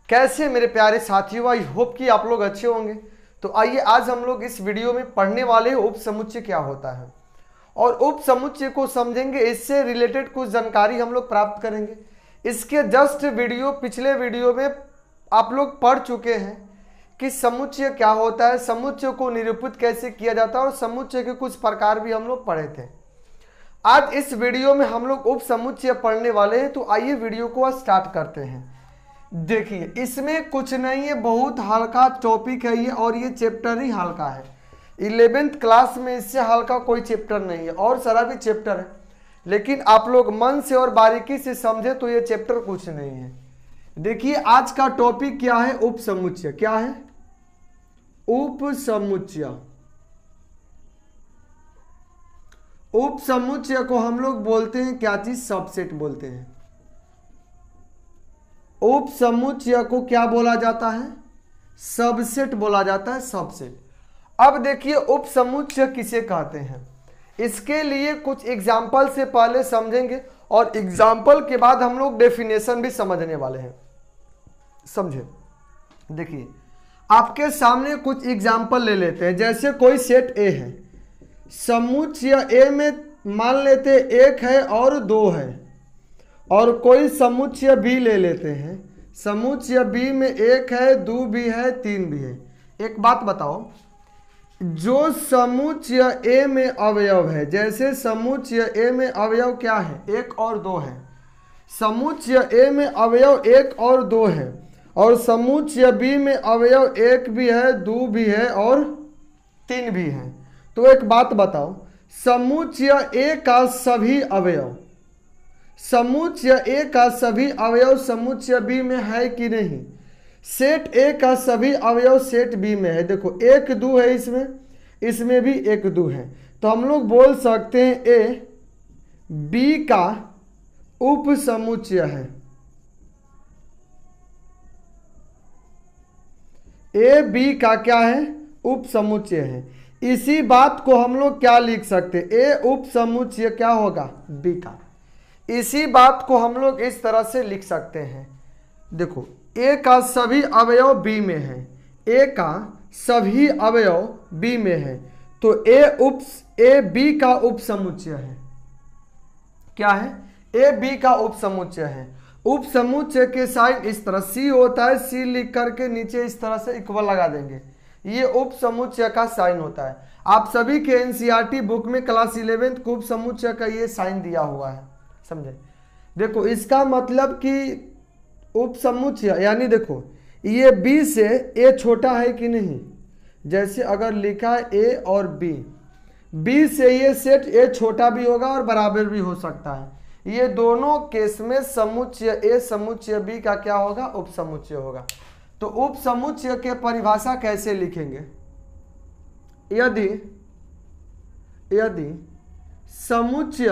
कैसे मेरे प्यारे साथियों, आई होप कि आप लोग अच्छे होंगे। तो आइए आज हम लोग इस वीडियो में पढ़ने वाले उप समुच्चय क्या होता है और उप समुच्चय को समझेंगे। इससे रिलेटेड कुछ जानकारी हम लोग प्राप्त करेंगे। इसके जस्ट पिछले वीडियो में आप लोग पढ़ चुके हैं कि समुच्चय क्या होता है, समुच्चय को निरूपित कैसे किया जाता है और समुच्चय के कुछ प्रकार भी हम लोग पढ़े थे। आज इस वीडियो में हम लोग उप समुच्चय पढ़ने वाले हैं। तो आइए वीडियो को आज स्टार्ट करते हैं। देखिए, इसमें कुछ नहीं है, बहुत हल्का टॉपिक है ये और ये चैप्टर ही हल्का है। 11th क्लास में इससे हल्का कोई चैप्टर नहीं है और सारा भी चैप्टर है, लेकिन आप लोग मन से और बारीकी से समझे तो ये चैप्टर कुछ नहीं है। देखिए आज का टॉपिक क्या है, उप समुच्चय। क्या है? उप समुच्चय। उप समुच्चय को हम लोग बोलते हैं क्या चीज? सबसेट बोलते हैं। उप समुच्चय को क्या बोला जाता है? सबसेट बोला जाता है, सबसेट। अब देखिए उप समुच्चय किसे कहते हैं, इसके लिए कुछ एग्जाम्पल से पहले समझेंगे और एग्जाम्पल के बाद हम लोग डेफिनेशन भी समझने वाले हैं। समझे? देखिए आपके सामने कुछ एग्जाम्पल ले लेते हैं। जैसे कोई सेट ए है, समुच्चय ए में मान लेते 1 है और 2 है, और कोई समुच्चय बी ले लेते हैं, समुच्चय बी में 1 है, 2 भी है, 3 भी है। एक बात बताओ, जो समुच्चय ए में अवयव है, जैसे समुच्चय ए में अवयव क्या है? 1 और 2 है। समुच्चय ए में अवयव 1 और 2 है और समुच्चय बी में अवयव 1 भी है, 2 भी है और 3 भी है। तो एक बात बताओ, समुच्चय ए का सभी अवयव, समुच्चय ए का सभी अवयव समुच्चय बी में है कि नहीं? सेट ए का सभी अवयव सेट बी में है। देखो 1 2 है, इसमें भी 1 2 है। तो हम लोग बोल सकते हैं ए बी का उप समुच्चय है। ए बी का क्या है? उप समुच्चय है। इसी बात को हम लोग क्या लिख सकते हैं? ए उप समुच्चय क्या होगा? बी का। इसी बात को हम लोग इस तरह से लिख सकते हैं। देखो ए का सभी अवयव बी में है, ए का सभी अवयव बी में है, तो ए बी का उप समुच्चय है। क्या है? ए बी का उप समुच्चय है। उप समुच्चय के साइन इस तरह सी होता है, सी लिख करके नीचे इस तरह से इक्वल लगा देंगे, ये उप समुच्चय का साइन होता है। आप सभी के एनसीईआरटी बुक में क्लास 11th को उप समुच्चय का ये साइन दिया हुआ है। समझे? देखो इसका मतलब कि उप समुच्चय यानी देखो ये बी से ए छोटा है कि नहीं? जैसे अगर लिखा है ए और बी, बी से ये सेट ए छोटा भी होगा और बराबर भी हो सकता है। ये दोनों केस में समुच्चय ए समुच्चय बी का क्या होगा? उप समुच्चय होगा। तो उप समुच्चय के परिभाषा कैसे लिखेंगे? यदि समुच्चय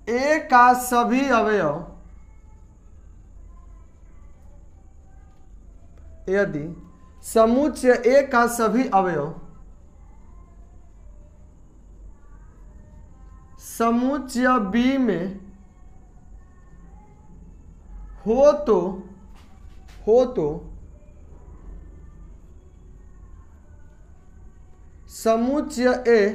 ए का सभी अवयव, यदि समुच्चय ए का सभी अवयव समुच्चय बी में हो तो समुच्चय ए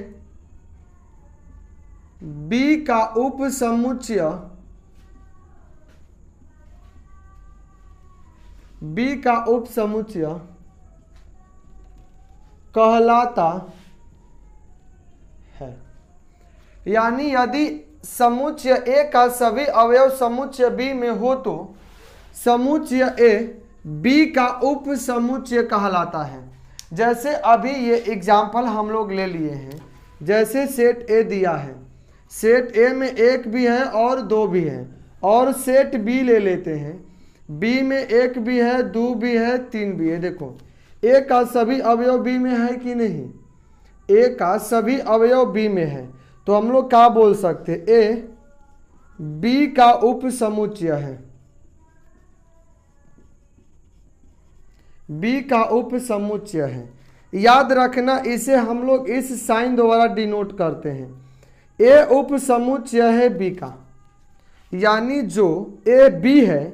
बी का उप समुच्चय कहलाता है। यानी यदि समुच्चय ए का सभी अवयव समुच्चय बी में हो तो समुच्चय ए बी का उप समुच्चय कहलाता है। जैसे अभी ये एग्जाम्पल हम लोग ले लिए हैं। जैसे सेट ए दिया है, सेट ए में 1 भी है और 2 भी है, और सेट बी ले लेते हैं, बी में 1 भी है, 2 भी है, 3 भी है। देखो ए का सभी अवयव बी में है कि नहीं? ए का सभी अवयव बी में है, तो हम लोग क्या बोल सकते हैं? ए बी का उप समुच्चय है। बी का उप समुच्चय है। याद रखना, इसे हम लोग इस साइन द्वारा डिनोट करते हैं। ए उप समुच्चय है बी का। यानी जो ए बी है,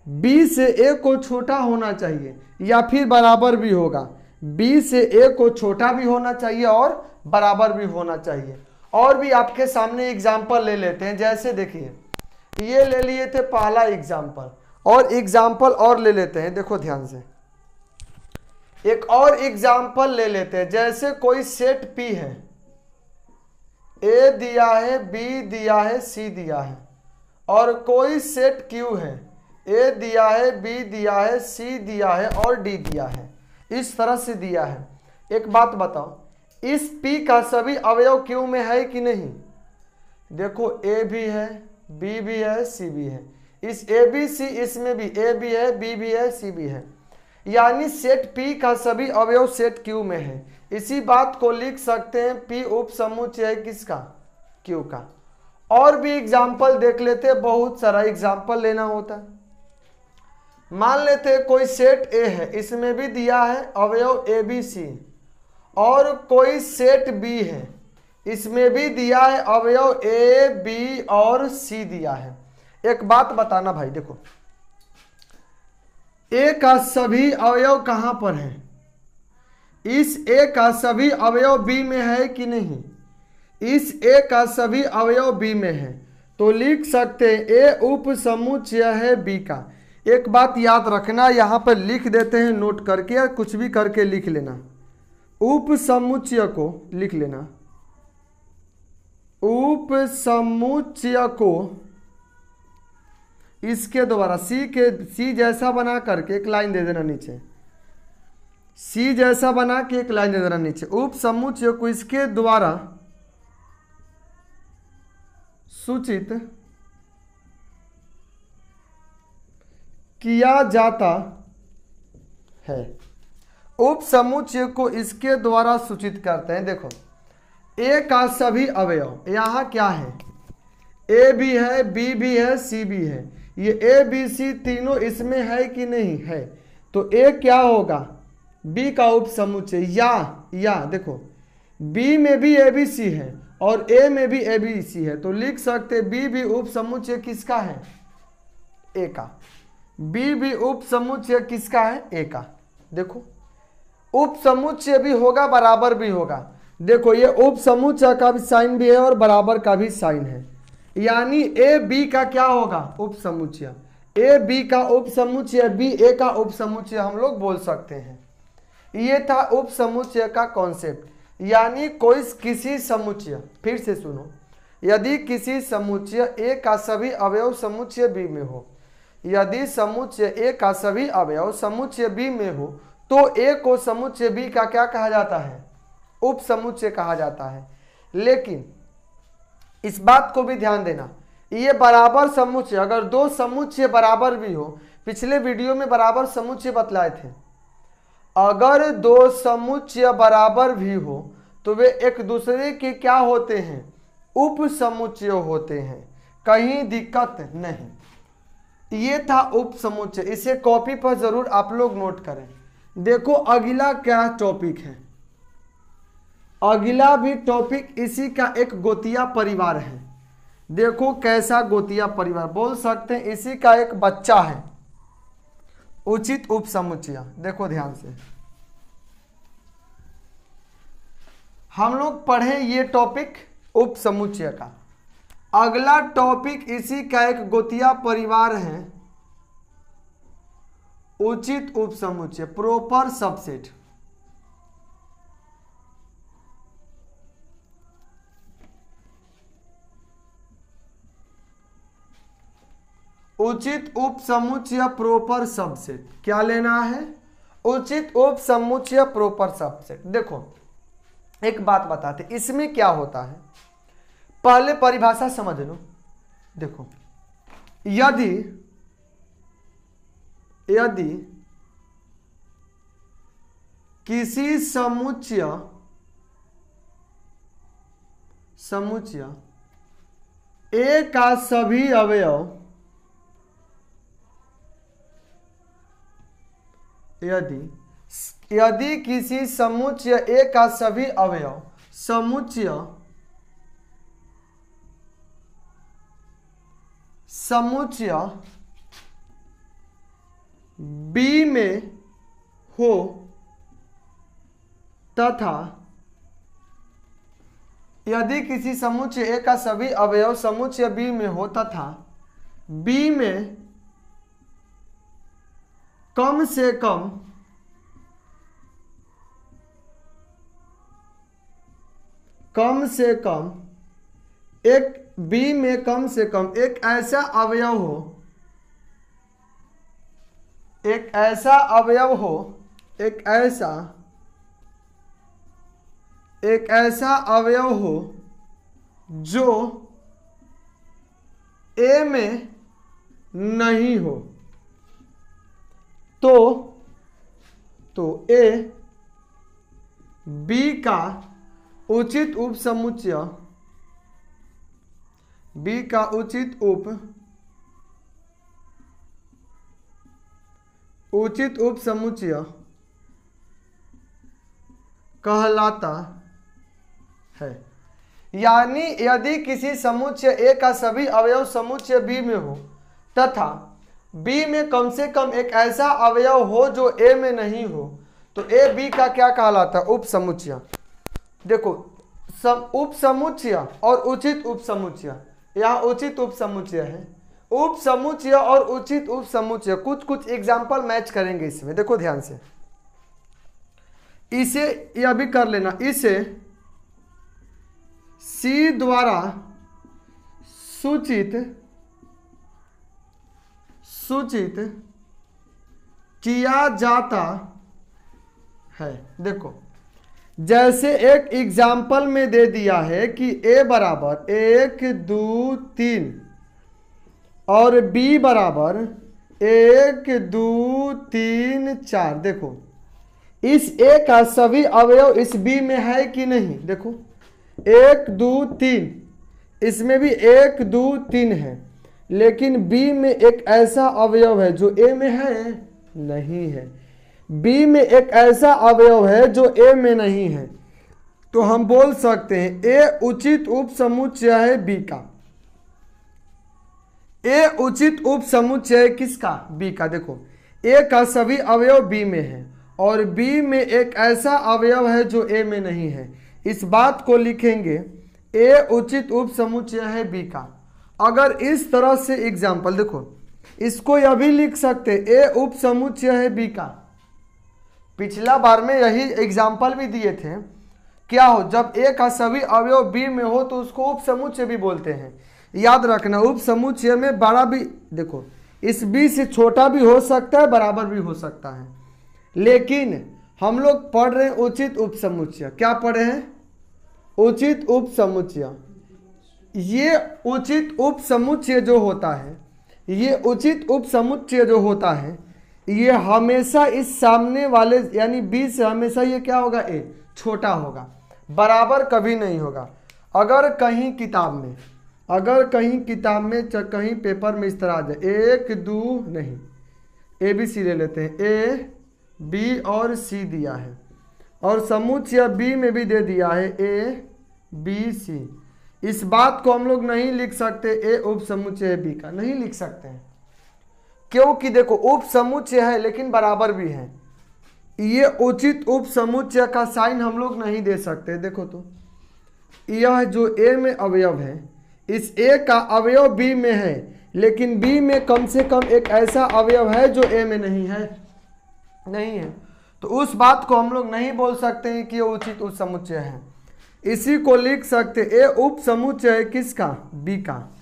बी से ए को छोटा होना चाहिए या फिर बराबर भी होगा। बी से ए को छोटा भी होना चाहिए और बराबर भी होना चाहिए। और भी आपके सामने एग्जाम्पल ले लेते हैं। जैसे देखिए, ये ले लिए थे पहला एग्जाम्पल, और एग्जाम्पल और ले लेते हैं। देखो ध्यान से, एक और एग्जाम्पल ले लेते हैं। जैसे कोई सेट पी है, ए दिया है, बी दिया है, सी दिया है, और कोई सेट क्यू है, ए दिया है, बी दिया है, सी दिया है और डी दिया है। इस तरह से दिया है। एक बात बताओ, इस पी का सभी अवयव क्यू में है कि नहीं? देखो ए भी है, बी भी है, सी भी है। इस ए बी सी इसमें भी ए भी है, बी भी है, सी भी है। यानी सेट पी का सभी अवयव सेट क्यू में है। इसी बात को लिख सकते हैं पी उप समुच्चय है किसका? क्यू का। और भी एग्जाम्पल देख लेते हैं, बहुत सारा एग्जाम्पल लेना होता है। मान लेते हैं कोई सेट ए है, इसमें भी दिया है अवयव ए बी सी, और कोई सेट बी है, इसमें भी दिया है अवयव ए बी और सी दिया है। एक बात बताना भाई, देखो ए का सभी अवयव कहां पर है? इस ए का सभी अवयव बी में है कि नहीं? इस ए का सभी अवयव बी में है, तो लिख सकते हैं ए उप समुच्चय है बी का। एक बात याद रखना, यहां पर लिख देते हैं नोट करके, या कुछ भी करके लिख लेना। उप समुच्चय को लिख लेना, उप समुच्चय को इसके द्वारा सी जैसा बना करके एक लाइन दे देना नीचे, सी जैसा बना के एक लाइन दे देना नीचे। उप समुच्चय को इसके द्वारा सूचित किया जाता है। उप समुच्चय को इसके द्वारा सूचित करते हैं। देखो ए का सभी अवयव यहां क्या है? ए भी है, बी भी है, सी भी है। ये ए बी सी तीनों इसमें है कि नहीं है? तो ए क्या होगा? बी का उप समुच्चय। या देखो बी में भी ए बी सी है और ए में भी ए बी सी है, तो लिख सकते बी भी उप समुच्चय किसका है? ए का। बी भी उप समुच्चय किसका है? ए का। देखो उप समुच्चय भी होगा, बराबर भी होगा। देखो ये उप समुच्चय का भी साइन भी है और बराबर का भी साइन है, यानी ए बी का क्या होगा? उप समुच्चय। ए बी का उप समुच्चय, बी ए का उप समुच्चय हम लोग बोल सकते हैं। ये था उप समुच्चय का कॉन्सेप्ट। यानी कोई किसी समुच्चय, फिर से सुनो, यदि किसी समुच्चय ए का सभी अवयव समुच्चय बी में हो, यदि समुच्चय ए का सभी अवयव समुच्चय बी में हो, तो ए को समुच्चय बी का क्या कहा जाता है? उप समुच्चय कहा जाता है। लेकिन इस बात को भी ध्यान देना, ये बराबर समुच्चय, अगर दो समुच्चय बराबर भी हो, पिछले वीडियो में बराबर समुच्चय बतलाए थे, अगर दो समुच्चय बराबर भी हो तो वे एक दूसरे के क्या होते हैं? उप समुच्चय होते हैं। कहीं दिक्कत नहीं। ये था उप समुच्चय। इसे कॉपी पर जरूर आप लोग नोट करें। देखो अगला क्या टॉपिक है? अगला भी टॉपिक इसी का एक गोतिया परिवार है। देखो कैसा गोतिया परिवार, बोल सकते हैं इसी का एक बच्चा है, उचित उप समुच्चय। देखो ध्यान से, हम लोग पढ़े ये टॉपिक उप समुच्चय का। अगला टॉपिक इसी का एक गोतिया परिवार है, उचित उप समुच्चय, प्रॉपर सबसेट। उचित उप समुच्चय प्रॉपर सबसेट क्या लेना है? उचित उप समुच्चय प्रॉपर सबसेट। देखो एक बात बताते, इसमें क्या होता है, पहले परिभाषा समझ लो। देखो यदि किसी समुच्चय ए का सभी अवयव, यदि किसी समुच्चय ए का सभी अवयव समुच्चय समुच्चय बी में हो तथा यदि किसी समुच्चय ए का सभी अवयव समुच्चय बी में हो तथा बी में कम से कम एक बी में कम से कम एक ऐसा अवयव हो एक ऐसा अवयव हो जो ए में नहीं हो तो ए बी का उचित उपसमुच्चय कहलाता है। यानी यदि किसी समुच्चय ए का सभी अवयव समुच्चय बी में हो तथा बी में कम से कम एक ऐसा अवयव हो जो ए में नहीं हो तो ए बी का क्या कहलाता है? उपसमुच्चय। देखो उपसमुच्चय और उचित उपसमुच्चय, यहाँ उचित उपसमुच्चय है, उपसमुच्चय और उचित उपसमुच्चय कुछ एग्जाम्पल मैच करेंगे इसमें। देखो ध्यान से, इसे यह भी कर लेना, इसे सी द्वारा सूचित किया जाता है। देखो जैसे एक एग्जाम्पल में दे दिया है कि a बराबर 1 2 3 और b बराबर 1 2 3 4। देखो इस a का सभी अवयव इस b में है कि नहीं? देखो 1 2 3, इसमें भी 1 2 3 है, लेकिन b में एक ऐसा अवयव है जो a में है नहीं है। b में एक ऐसा अवयव है जो a में नहीं है, तो हम बोल सकते हैं a उचित उपसमुच्चय है b का। a उचित उपसमुच्चय किसका? b का। देखो a का सभी अवयव b में है और b में एक ऐसा अवयव है जो a में नहीं है। इस बात को लिखेंगे a उचित उपसमुच्चय है b का। अगर इस तरह से एग्जाम्पल देखो, इसको यह भी लिख सकते a उपसमुच्चय है b का। पिछला बार में यही एग्जाम्पल भी दिए थे। क्या हो, जब a का सभी अवयव b में हो तो उसको उपसमुच्चय भी बोलते हैं। याद रखना, उपसमुच्चय में बड़ा भी, देखो इस b से छोटा भी हो सकता है, बराबर भी हो सकता है, लेकिन हम लोग पढ़ रहे हैं उचित उपसमुच्चय। क्या पढ़े हैं? उचित उपसमुच्चय। ये उचित उपसमुच्चय जो होता है, ये हमेशा इस सामने वाले यानी b से हमेशा ये क्या होगा? a छोटा होगा, बराबर कभी नहीं होगा। अगर कहीं किताब में कहीं पेपर में इस तरह आ जाए 1 2 नहीं, a b c ले लेते हैं, a b और c दिया है और समुच्चय b में भी दे दिया है a b c। इस बात को हम लोग नहीं लिख सकते a उपसमुच्चय b का, नहीं लिख सकते हैं, क्योंकि देखो उपसमुच्चय है लेकिन बराबर भी है। ये उचित उपसमुच्चय का साइन हम लोग नहीं दे सकते। देखो तो यह जो a में अवयव है, इस a का अवयव b में है, लेकिन b में कम से कम एक ऐसा अवयव है जो a में नहीं है, तो उस बात को हम लोग नहीं बोल सकते हैं कि ये उचित उपसमुच्चय है। इसी को लिख सकते a उपसमुच्चय किसका? b का,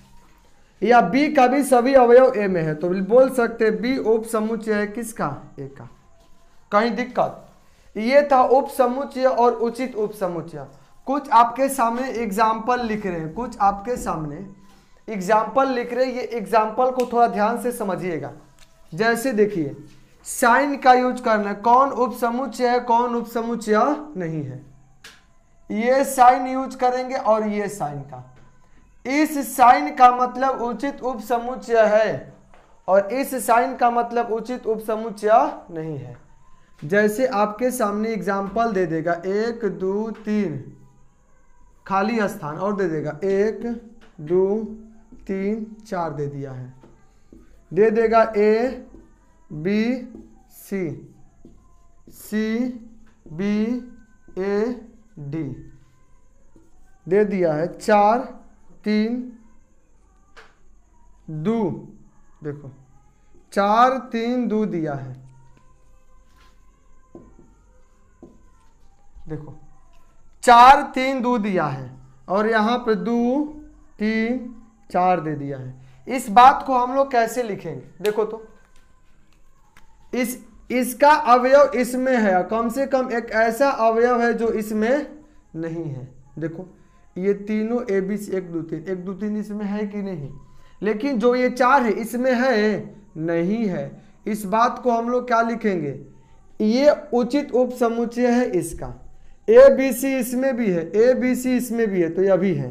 या b का भी सभी अवयव a में है, तो बोल सकते b उपसमुच्चय है किसका? a का। कहीं दिक्कत? ये था उपसमुच्चय और उचित उपसमुच्चय। कुछ आपके सामने एग्जाम्पल लिख रहे हैं, ये एग्जाम्पल को थोड़ा ध्यान से समझिएगा। जैसे देखिए साइन का यूज करना है, कौन उपसमुच्चय है कौन उपसमुच्चय नहीं है। ये साइन यूज करेंगे और ये साइन का, इस साइन का मतलब उचित उपसमुच्चय है और इस साइन का मतलब उचित उपसमुच्चय नहीं है। जैसे आपके सामने एग्जाम्पल दे देगा 1 2 3 खाली स्थान और दे देगा 1 2 3 4 दे दिया है, दे देगा A B C C B A D दे दिया है 4 3 2, देखो 4 3 2 दिया है, देखो 4 3 2 दिया है और यहाँ पे 2 3 4 दे दिया है। इस बात को हम लोग कैसे लिखेंगे, देखो तो इसका अवयव इसमें है, कम से कम एक ऐसा अवयव है जो इसमें नहीं है। देखो ये तीनों ABC 1 2 3 1 2 3 इसमें है कि नहीं, लेकिन जो ये 4 है इसमें है नहीं है। इस बात को हम लोग क्या लिखेंगे, ये उचित उपसमुच्चय है इसका। ABC इसमें भी है, ABC इसमें भी है, तो यह भी है।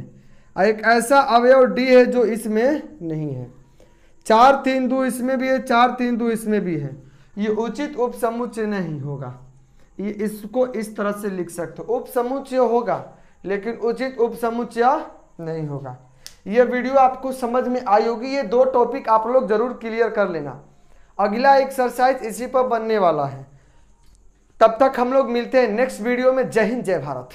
एक ऐसा अवयव D है जो इसमें नहीं है। 4 3 2 इसमें भी है, 4 3 2 इसमें भी है, ये उचित उपसमुच्चय नहीं होगा। ये इसको इस तरह से लिख सकते हो, उपसमुच्चय होगा लेकिन उचित उपसमुच्चय नहीं होगा। ये वीडियो आपको समझ में आई होगी। ये 2 टॉपिक आप लोग जरूर क्लियर कर लेना। अगला एक्सरसाइज इसी पर बनने वाला है। तब तक हम लोग मिलते हैं नेक्स्ट वीडियो में। जय हिंद, जय भारत।